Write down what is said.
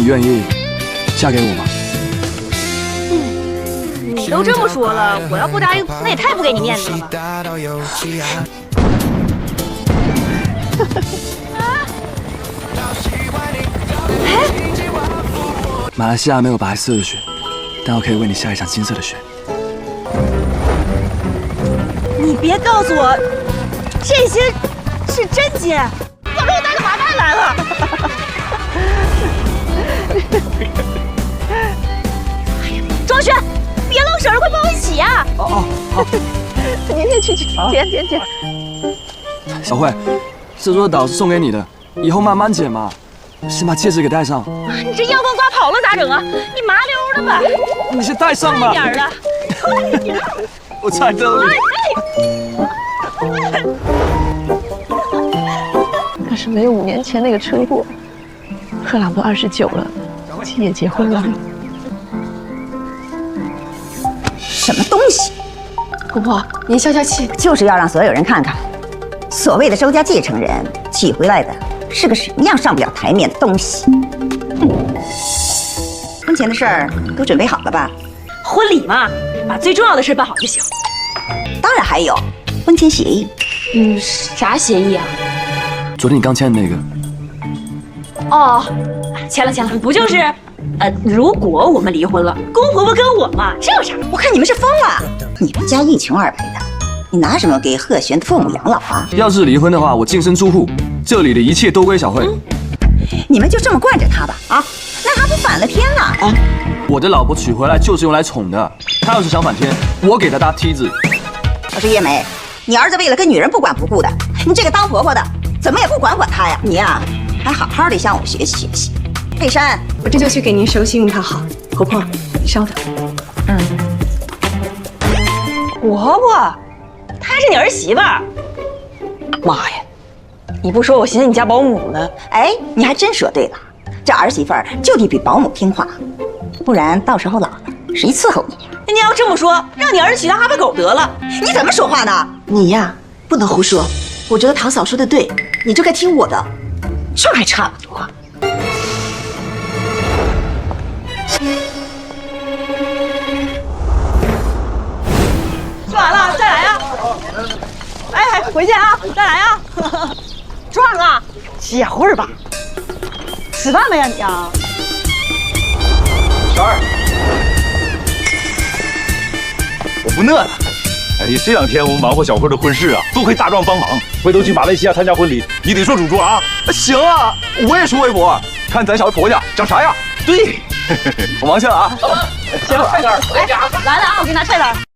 你愿意嫁给我吗？你都这么说了，我要不答应，那也太不给你面子了吧？马来西亚没有白色的雪，但我可以为你下一场金色的雪。你别告诉我，这些是真金，要不我带个麻袋来了。哎呀，庄轩，别愣手，会抱一起呀！好。你去，捡。小慧，这座岛是送给你的，以后慢慢捡嘛。先把戒指给戴上。你这要风刮跑了咋整啊？你麻溜的吧。你先戴上吧。快点的，快点。我猜灯。要是没有5年前那个车祸，贺朗都29了，也结婚了。什么东西？婆婆，您消消气。就是要让所有人看看，所谓的周家继承人娶回来的是个什么样上不了台面的东西。婚前的事儿都准备好了吧？婚礼嘛，把最重要的事办好就行。当然还有婚前协议。啥协议啊？昨天你刚签的那个。哦，签了，不就是，如果我们离婚了，公婆婆跟我嘛，这有啥？我看你们是疯了！你们家一穷二白的，你拿什么给贺璇的父母养老啊？要是离婚的话，我净身出户，这里的一切都归小慧。你们就这么惯着她吧？啊，那她不反了天了啊！我的老婆娶回来就是用来宠的，她要是想反天，我给她搭梯子。我说叶梅，你儿子为了跟女人不管不顾的，你这个当婆婆的怎么也不管管他呀？你呀，还好好的向我学习学习。佩珊，我这就去给您收信用她好。婆婆，你稍等。婆婆，她还是你儿媳妇儿。妈呀，你不说我寻思你家保姆呢。哎，你还真说对了，这儿媳妇儿就得比保姆听话，不然到时候老了谁伺候你呀？你要这么说，让你儿子娶当哈巴狗得了。你怎么说话呢？你呀，不能胡说。我觉得堂嫂说的对，你就该听我的。这还差不多。做完了，再来啊！哎，回去啊，再来啊！壮啊，歇会儿吧。吃饭没呀你啊？小二，我不饿了。哎呀，这2天我们忙活小慧的婚事啊，多亏大壮帮忙。回头去马来西亚参加婚礼，你得做主桌啊。行啊，我也出微博，看咱小慧婆家长啥样。对，我忙去了啊。行，快点，来了啊，我给你拿菜单。